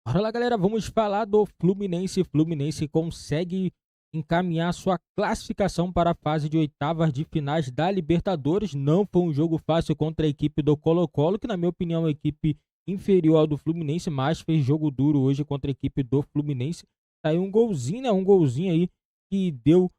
Bora lá, galera, vamos falar do Fluminense. Fluminense consegue encaminhar sua classificação para a fase de oitavas de finais da Libertadores. Não foi um jogo fácil contra a equipe do Colo-Colo, que na minha opinião é uma equipe inferior ao do Fluminense, mas fez jogo duro hoje contra a equipe do Fluminense. Saiu um golzinho, né? Um golzinho aí que deu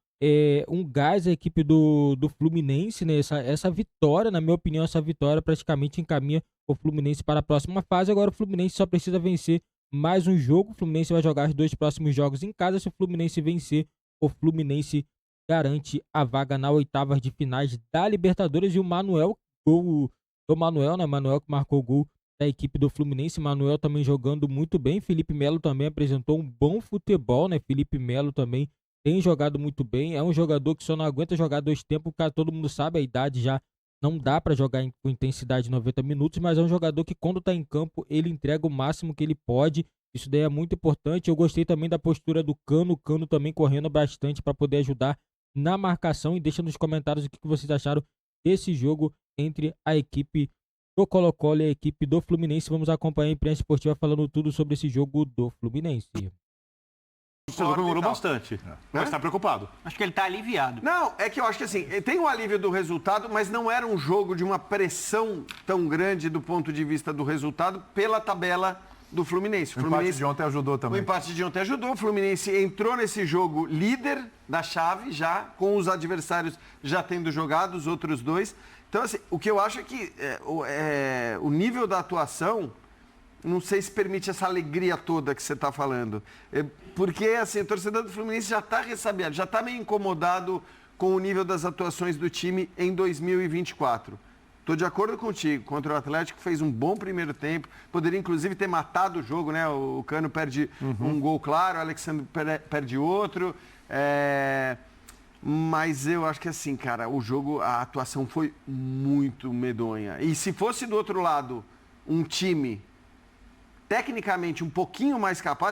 um gás à equipe do Fluminense, né? Essa vitória, na minha opinião, essa vitória praticamente encaminha o Fluminense para a próxima fase. Agora o Fluminense só precisa vencer mais um jogo. O Fluminense vai jogar os 2 próximos jogos em casa. Se o Fluminense vencer, o Fluminense garante a vaga na oitavas de finais da Libertadores. E o Manuel, gol do Manuel, né? Manuel que marcou o gol da equipe do Fluminense. Manuel também jogando muito bem. Felipe Melo também apresentou um bom futebol, né? Felipe Melo também tem jogado muito bem. É um jogador que só não aguenta jogar 2 tempos, porque todo mundo sabe, a idade já não dá para jogar com intensidade 90 minutos, mas é um jogador que quando está em campo, ele entrega o máximo que ele pode. Isso daí é muito importante. Eu gostei também da postura do Cano, o Cano também correndo bastante para poder ajudar na marcação. E deixa nos comentários o que vocês acharam desse jogo entre a equipe do Colo-Colo e a equipe do Fluminense. Vamos acompanhar a imprensa esportiva falando tudo sobre esse jogo do Fluminense. O torcedor comemorou bastante, mas está preocupado. Acho que ele está aliviado. Não, é que eu acho que assim, tem o alívio do resultado, mas não era um jogo de uma pressão tão grande do ponto de vista do resultado pela tabela do Fluminense. O empate de ontem ajudou também. O empate de ontem ajudou. O Fluminense entrou nesse jogo líder da chave já, com os adversários já tendo jogado, os outros dois. Então, assim, o que eu acho é que o nível da atuação, não sei se permite essa alegria toda que você está falando. Porque, assim, o torcedor do Fluminense já está ressabiado, já está meio incomodado com o nível das atuações do time em 2024. Estou de acordo contigo. Contra o Atlético, fez um bom primeiro tempo. Poderia, inclusive, ter matado o jogo, né? O Cano perde um gol claro, o Alexandre perde outro. Mas eu acho que, assim, cara, o jogo, a atuação foi muito medonha. E se fosse do outro lado um time tecnicamente um pouquinho mais capaz,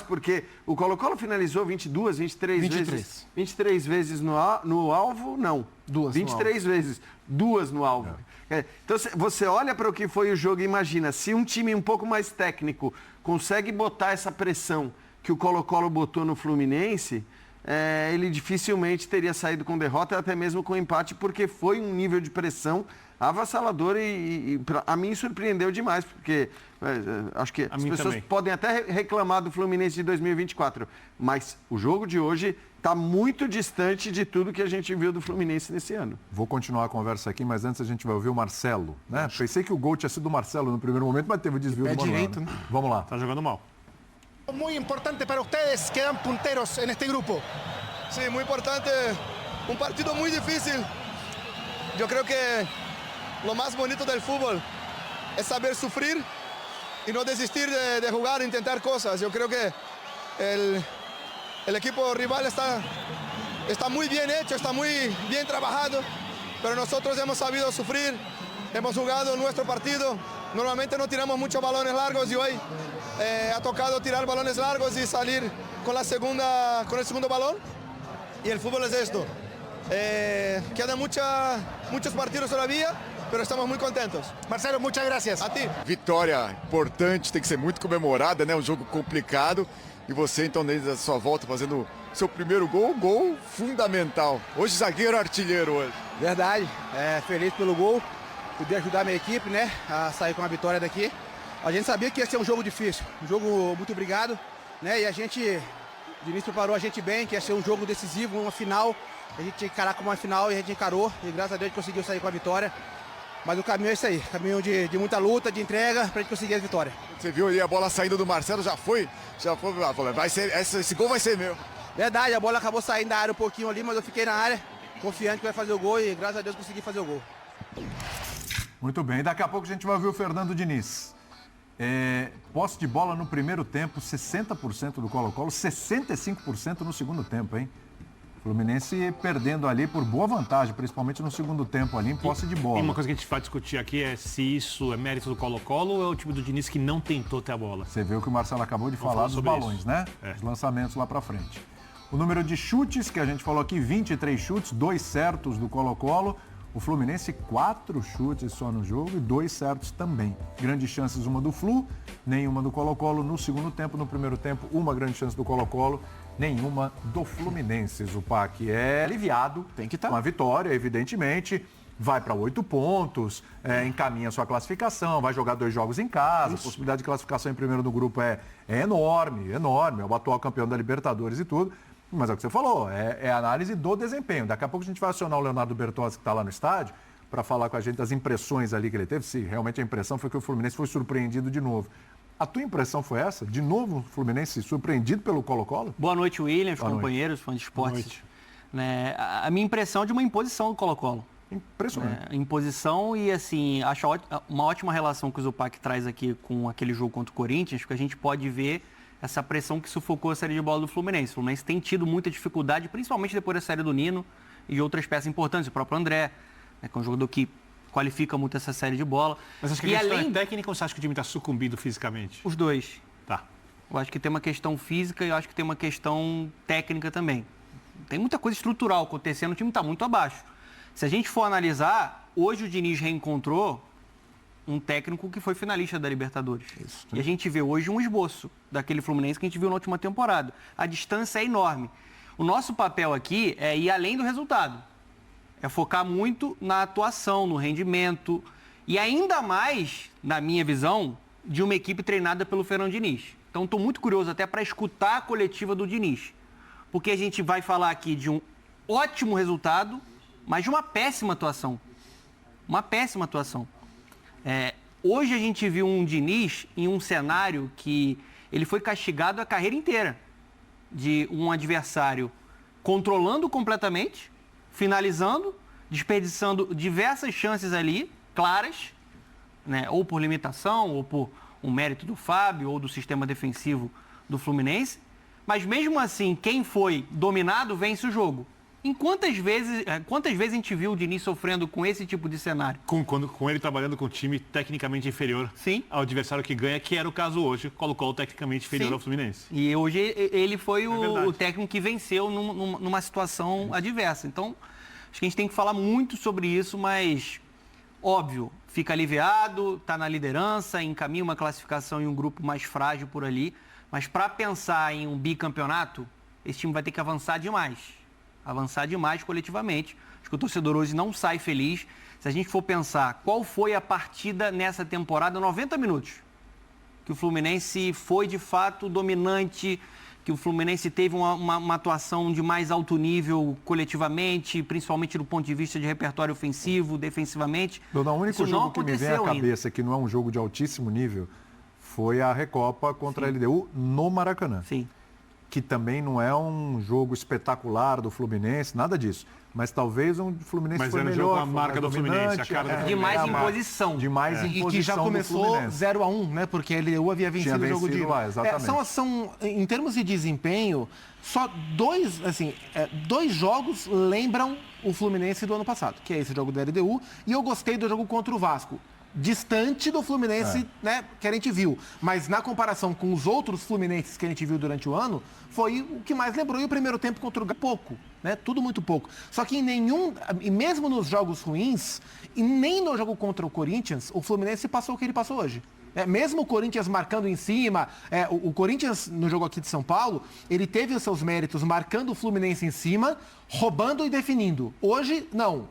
porque o Colo-Colo finalizou 22, 23 vezes no alvo, não. 23 vezes, 2 no alvo. Então, você olha para o que foi o jogo e imagina, se um time um pouco mais técnico consegue botar essa pressão que o Colo-Colo botou no Fluminense, ele dificilmente teria saído com derrota, até mesmo com empate, porque foi um nível de pressão avassalador e a mim surpreendeu demais, porque acho que as pessoas também podem até reclamar do Fluminense de 2024, mas o jogo de hoje está muito distante de tudo que a gente viu do Fluminense nesse ano. Vou continuar a conversa aqui, mas antes a gente vai ouvir o Marcelo, né? Pensei que o gol tinha sido do Marcelo no primeiro momento, mas teve o desvio do Manuel. Direito, né? Vamos lá. Está jogando mal. Muy importante para ustedes, quedan punteros en este grupo. Sí, muy importante, un partido muy difícil. Yo creo que lo más bonito del fútbol es saber sufrir y no desistir de jugar e intentar cosas. Yo creo que el equipo rival está muy bien hecho, está muy bien trabajado, pero nosotros hemos sabido sufrir, hemos jugado nuestro partido. Normalmente no tiramos muchos balones largos y hoy ha tocado tirar balones largos y salir con el segundo balón. Y el fútbol es esto. Quedan muchos partidos todavía, pero estamos muy contentos. Marcelo, muchas gracias. A ti. Vitória importante, tem que ser muito comemorada, né? Um jogo complicado. E você, então, desde a sua volta, fazendo seu primeiro gol fundamental. Hoje, zagueiro artilheiro hoje. Verdade. Feliz pelo gol. Poder ajudar a minha equipe, né? A sair com a vitória daqui. A gente sabia que ia ser um jogo difícil. Um jogo muito obrigado, né? E a gente, o Diniz preparou a gente bem, que ia ser um jogo decisivo, uma final. A gente tinha que encarar como uma final e a gente encarou. E graças a Deus a gente conseguiu sair com a vitória. Mas o caminho é isso aí, caminho de muita luta, de entrega, pra gente conseguir a vitória. Você viu aí a bola saindo do Marcelo, já foi, vai ser, esse gol vai ser meu. Verdade, a bola acabou saindo da área um pouquinho ali, mas eu fiquei na área, confiante que vai fazer o gol e graças a Deus consegui fazer o gol. Muito bem, daqui a pouco a gente vai ouvir o Fernando Diniz. Posse de bola no primeiro tempo, 60% do Colo-Colo, 65% no segundo tempo, hein? Fluminense perdendo ali por boa vantagem, principalmente no segundo tempo ali, em posse de bola. E uma coisa que a gente vai discutir aqui é se isso é mérito do Colo-Colo ou é o time do Diniz que não tentou ter a bola. Você viu que o Marcelo acabou de falar dos balões, isso, né? Os lançamentos lá pra frente. O número de chutes, que a gente falou aqui, 23 chutes, 2 certos do Colo-Colo. O Fluminense, 4 chutes só no jogo e 2 certos também. Grandes chances, uma do Flu, nenhuma do Colo-Colo no segundo tempo. No primeiro tempo, uma grande chance do Colo-Colo, nenhuma do Fluminense. Zupac é aliviado, tem que estar com a vitória, evidentemente. Vai para 8 pontos, encaminha sua classificação, vai jogar 2 jogos em casa. Isso. A possibilidade de classificação em primeiro no grupo é enorme, enorme. É o atual campeão da Libertadores e tudo. Mas é o que você falou, é análise do desempenho. Daqui a pouco a gente vai acionar o Leonardo Bertozzi, que está lá no estádio, para falar com a gente das impressões ali que ele teve. Se realmente a impressão foi que o Fluminense foi surpreendido de novo. A tua impressão foi essa? De novo o Fluminense surpreendido pelo Colo-Colo? Boa noite, William, companheiros, fãs de esportes. Né, a minha impressão é de uma imposição do Colo-Colo. Impressionante. Imposição e, assim, acho uma ótima relação que o Zupac traz aqui com aquele jogo contra o Corinthians, porque a gente pode ver essa pressão que sufocou a série de bola do Fluminense. O Fluminense tem tido muita dificuldade, principalmente depois da série do Nino e de outras peças importantes, o próprio André, né, que é um jogador que qualifica muito essa série de bola. Mas acho que a questão é técnica ou você acha que o time está sucumbindo fisicamente? Os dois. Tá. Eu acho que tem uma questão física e eu acho que tem uma questão técnica também. Tem muita coisa estrutural acontecendo, o time está muito abaixo. Se a gente for analisar, hoje o Diniz reencontrou um técnico que foi finalista da Libertadores. Isso. E a gente vê hoje um esboço daquele Fluminense que a gente viu na última temporada. A distância é enorme. O nosso papel aqui é ir além do resultado. É focar muito na atuação, no rendimento. E ainda mais, na minha visão, de uma equipe treinada pelo Fernando Diniz. Então, estou muito curioso até para escutar a coletiva do Diniz. Porque a gente vai falar aqui de um ótimo resultado, mas de uma péssima atuação. Uma péssima atuação. Hoje a gente viu um Diniz em um cenário que ele foi castigado a carreira inteira. De um adversário controlando completamente, finalizando, desperdiçando diversas chances ali, claras, né? Ou por limitação, ou por um mérito do Fábio, ou do sistema defensivo do Fluminense. Mas mesmo assim, quem foi dominado vence o jogo. Em quantas vezes a gente viu o Diniz sofrendo com esse tipo de cenário? Com ele trabalhando com um time tecnicamente inferior ao adversário que ganha, que era o caso hoje, colocou o tecnicamente inferior ao Fluminense. E hoje ele foi o técnico que venceu numa situação adversa. Então, acho que a gente tem que falar muito sobre isso, mas, óbvio, fica aliviado, está na liderança, encaminha uma classificação em um grupo mais frágil por ali. Mas para pensar em um bicampeonato, esse time vai ter que avançar demais. Avançar demais coletivamente. Acho que o torcedor hoje não sai feliz. Se a gente for pensar qual foi a partida nessa temporada, 90 minutos. Que o Fluminense foi de fato dominante, que o Fluminense teve uma atuação de mais alto nível coletivamente, principalmente do ponto de vista de repertório ofensivo, defensivamente. O único jogo que me vem à cabeça, que não é um jogo de altíssimo nível, foi a Recopa contra a LDU no Maracanã. Sim. Que também não é um jogo espetacular do Fluminense, nada disso. Mas talvez o Fluminense foi melhor. Mas era um jogo com a marca do Fluminense, a cara do Fluminense. De mais imposição. De mais imposição. E que já começou 0-1, né? Porque a LDU havia vencido o jogo de... lá, exatamente. Em termos de desempenho, só dois jogos lembram o Fluminense do ano passado, que é esse jogo da LDU. E eu gostei do jogo contra o Vasco. Distante do Fluminense, né, que a gente viu. Mas na comparação com os outros Fluminenses que a gente viu durante o ano, foi o que mais lembrou. E o primeiro tempo contra o Galo, pouco, né? Tudo muito pouco. Só que e mesmo nos jogos ruins, e nem no jogo contra o Corinthians, o Fluminense passou o que ele passou hoje. Mesmo o Corinthians marcando em cima, o Corinthians, no jogo aqui de São Paulo, ele teve os seus méritos marcando o Fluminense em cima, roubando e definindo. Hoje, não.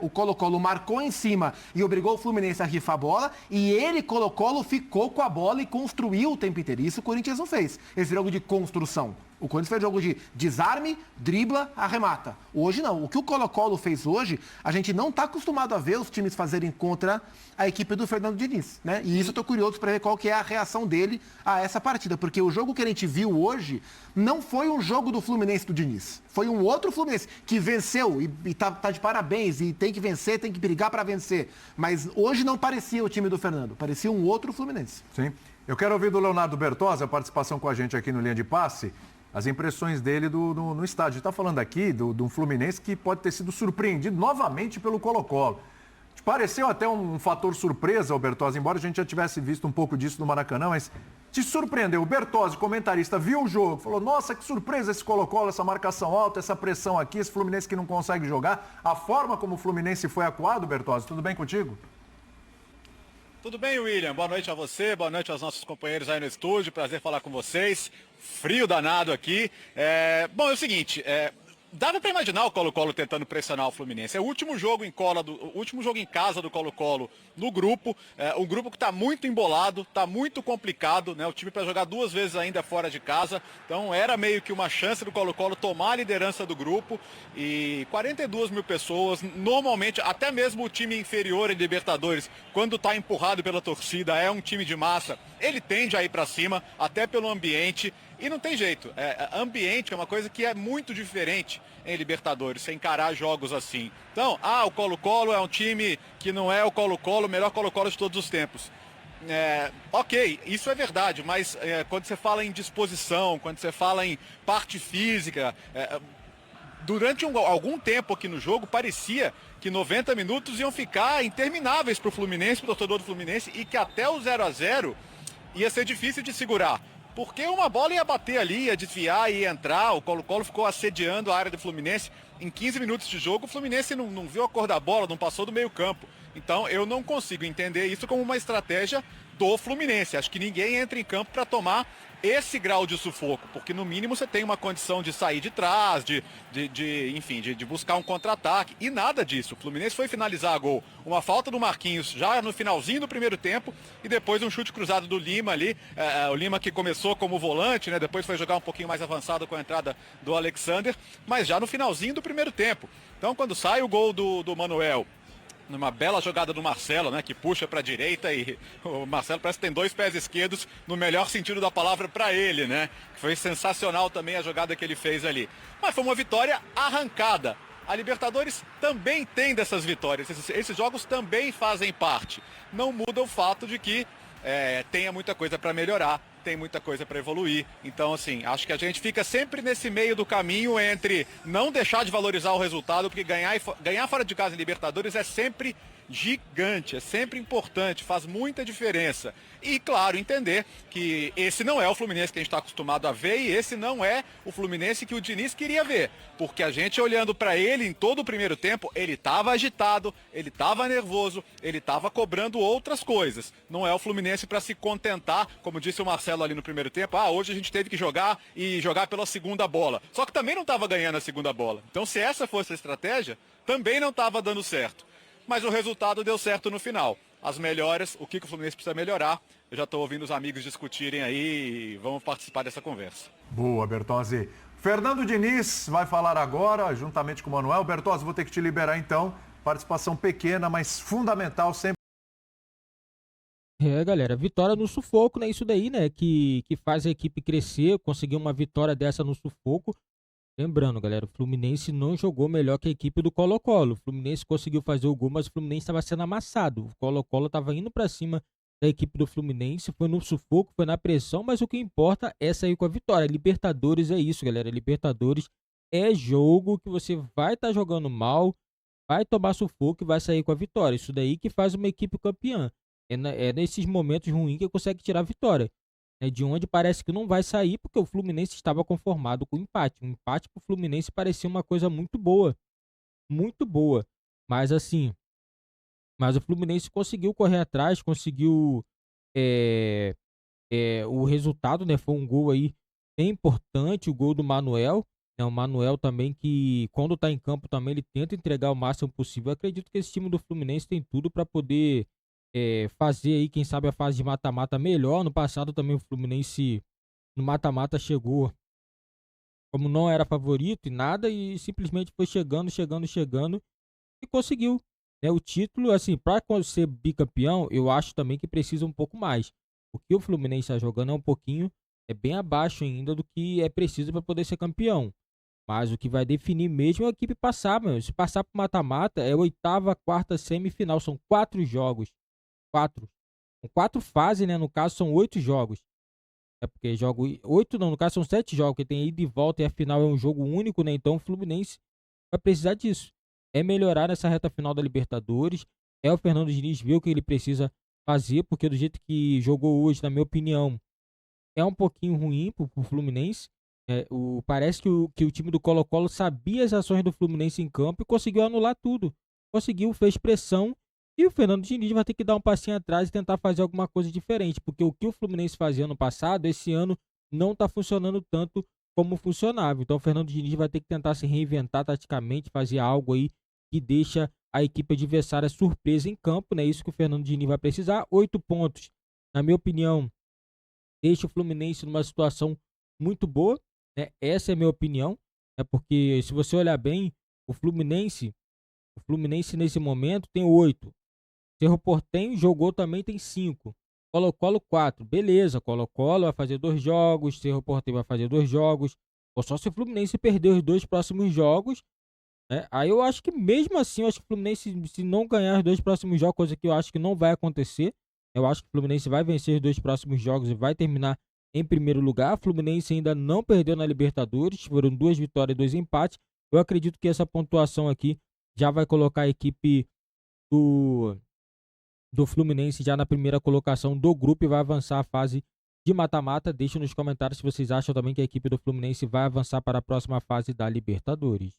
O Colo-Colo marcou em cima e obrigou o Fluminense a rifar a bola, e ele, Colo-Colo, ficou com a bola e construiu o tempo inteiro. Isso o Corinthians não fez. Esse jogo de construção. O Corinthians fez jogo de desarme, dribla, arremata. Hoje não. O que o Colo-Colo fez hoje, a gente não está acostumado a ver os times fazerem contra a equipe do Fernando Diniz, né? E isso eu estou curioso para ver qual que é a reação dele a essa partida. Porque o jogo que a gente viu hoje não foi um jogo do Fluminense do Diniz. Foi um outro Fluminense que venceu e tá de parabéns e tem que vencer, tem que brigar para vencer. Mas hoje não parecia o time do Fernando, parecia um outro Fluminense. Sim. Eu quero ouvir do Leonardo Bertozzi a participação com a gente aqui no Linha de Passe, as impressões dele no estádio. Está falando aqui de um Fluminense que pode ter sido surpreendido novamente pelo Colo-Colo. Pareceu até um fator surpresa, Bertozzi, embora a gente já tivesse visto um pouco disso no Maracanã, mas te surpreendeu? O Bertozzi, comentarista, viu o jogo, falou, nossa, que surpresa esse Colo-Colo, essa marcação alta, essa pressão aqui, esse Fluminense que não consegue jogar. A forma como o Fluminense foi acuado, Bertozzi, tudo bem contigo? Tudo bem, William? Boa noite a você, boa noite aos nossos companheiros aí no estúdio, prazer falar com vocês. Frio danado aqui. Bom, é o seguinte, dava para imaginar o Colo-Colo tentando pressionar o Fluminense. É o último jogo em casa do Colo-Colo no grupo. Um grupo que está muito embolado, está muito complicado, né? O time para jogar 2 vezes ainda fora de casa. Então era meio que uma chance do Colo-Colo tomar a liderança do grupo. E 42 mil pessoas, normalmente, até mesmo o time inferior em Libertadores, quando está empurrado pela torcida, é um time de massa, ele tende a ir para cima, até pelo ambiente. E não tem jeito, ambiente é uma coisa que é muito diferente em Libertadores, você encarar jogos assim. Então, o Colo-Colo é um time que não é o Colo-Colo, o melhor Colo-Colo de todos os tempos. Ok, isso é verdade, mas quando você fala em disposição, quando você fala em parte física, durante algum tempo aqui no jogo, parecia que 90 minutos iam ficar intermináveis para o Fluminense, para o torcedor do Fluminense, e que até o 0-0 ia ser difícil de segurar. Porque uma bola ia bater ali, ia desviar, ia entrar, o Colo-Colo ficou assediando a área do Fluminense. Em 15 minutos de jogo, o Fluminense não viu a cor da bola, não passou do meio campo. Então eu não consigo entender isso como uma estratégia do Fluminense. Acho que ninguém entra em campo para tomar esse grau de sufoco, porque no mínimo você tem uma condição de sair de trás, de buscar um contra-ataque, e nada disso. O Fluminense foi finalizar a gol, uma falta do Marquinhos já no finalzinho do primeiro tempo, e depois um chute cruzado do Lima ali, o Lima que começou como volante, né, depois foi jogar um pouquinho mais avançado com a entrada do Alexander, mas já no finalzinho do primeiro tempo. Então quando sai o gol do Manuel, numa bela jogada do Marcelo, né, que puxa para a direita, e o Marcelo parece que tem 2 pés esquerdos no melhor sentido da palavra para ele, né? Foi sensacional também a jogada que ele fez ali. Mas foi uma vitória arrancada. A Libertadores também tem dessas vitórias. Esses jogos também fazem parte. Não muda o fato de que tenha muita coisa para melhorar, tem muita coisa para evoluir. Então, assim, acho que a gente fica sempre nesse meio do caminho entre não deixar de valorizar o resultado, porque ganhar fora de casa em Libertadores é sempre gigante, é sempre importante, faz muita diferença. E, claro, entender que esse não é o Fluminense que a gente está acostumado a ver, e esse não é o Fluminense que o Diniz queria ver. Porque a gente olhando para ele em todo o primeiro tempo, ele estava agitado, ele estava nervoso, ele estava cobrando outras coisas. Não é o Fluminense para se contentar, como disse o Marcelo ali no primeiro tempo, hoje a gente teve que jogar pela segunda bola. Só que também não estava ganhando a segunda bola. Então, se essa fosse a estratégia, também não estava dando certo. Mas o resultado deu certo no final. As melhoras, o que o Fluminense precisa melhorar, eu já estou ouvindo os amigos discutirem aí e vamos participar dessa conversa. Boa, Bertozzi. Fernando Diniz vai falar agora, juntamente com o Manuel. Bertozzi, vou ter que te liberar então. Participação pequena, mas fundamental sempre. Galera, vitória no sufoco, né? Isso daí, né? Que faz a equipe crescer, conseguir uma vitória dessa no sufoco. Lembrando, galera, o Fluminense não jogou melhor que a equipe do Colo-Colo. O Fluminense conseguiu fazer o gol, mas o Fluminense estava sendo amassado. O Colo-Colo estava indo para cima da equipe do Fluminense, foi no sufoco, foi na pressão, mas o que importa é sair com a vitória. Libertadores é isso, galera. Libertadores é jogo que você vai estar jogando mal, vai tomar sufoco e vai sair com a vitória. Isso daí que faz uma equipe campeã. É nesses momentos ruins que consegue tirar a vitória. De onde parece que não vai sair, porque o Fluminense estava conformado com o empate. Um empate para o Fluminense parecia uma coisa muito boa. Muito boa. Mas assim, o Fluminense conseguiu correr atrás, conseguiu o resultado, né? Foi um gol aí bem importante, o gol do Manuel. O Manuel também, que quando está em campo também ele tenta entregar o máximo possível. Eu acredito que esse time do Fluminense tem tudo para poder fazer aí, quem sabe, a fase de mata-mata melhor. No passado também o Fluminense no mata-mata chegou como não era favorito e nada, e simplesmente foi chegando e conseguiu, né, o título. Assim, para ser bicampeão, eu acho também que precisa um pouco mais. O que o Fluminense está jogando é bem abaixo ainda do que é preciso para poder ser campeão. Mas o que vai definir mesmo é a equipe passar, meu. Se passar para mata-mata, é 8ª, 4ª, semifinal. São 4 jogos. 4 fases, né? No caso, são 8 jogos. É porque jogo 8, não, no caso são 7 jogos, que tem ida e volta e a final é um jogo único, né? Então o Fluminense vai precisar disso. É melhorar nessa reta final da Libertadores. O Fernando Diniz viu o que ele precisa fazer, porque do jeito que jogou hoje, na minha opinião, é um pouquinho ruim pro Fluminense. Parece que o time do Colo-Colo sabia as ações do Fluminense em campo e conseguiu anular tudo. Fez pressão, e o Fernando Diniz vai ter que dar um passinho atrás e tentar fazer alguma coisa diferente, porque o que o Fluminense fazia ano passado, esse ano não está funcionando tanto como funcionava. Então o Fernando Diniz vai ter que tentar se reinventar taticamente, fazer algo aí que deixa a equipe adversária surpresa em campo, né? Isso que o Fernando Diniz vai precisar. 8 pontos, na minha opinião, deixa o Fluminense numa situação muito boa, né? Essa é a minha opinião, porque se você olhar bem, o Fluminense nesse momento tem 8. Cerro Porteño jogou também, tem 5. Colo-Colo 4. Beleza, Colo-Colo vai fazer 2 jogos, Cerro Porteño vai fazer 2 jogos. Ou só se o Fluminense perder os 2 próximos jogos, né? Aí eu acho que mesmo assim, eu acho que o Fluminense, se não ganhar os 2 próximos jogos, coisa que eu acho que não vai acontecer, eu acho que o Fluminense vai vencer os 2 próximos jogos e vai terminar em primeiro lugar. O Fluminense ainda não perdeu na Libertadores, foram 2 vitórias e 2 empates. Eu acredito que essa pontuação aqui já vai colocar a equipe do Fluminense já na primeira colocação do grupo e vai avançar a fase de mata-mata. Deixe nos comentários se vocês acham também que a equipe do Fluminense vai avançar para a próxima fase da Libertadores.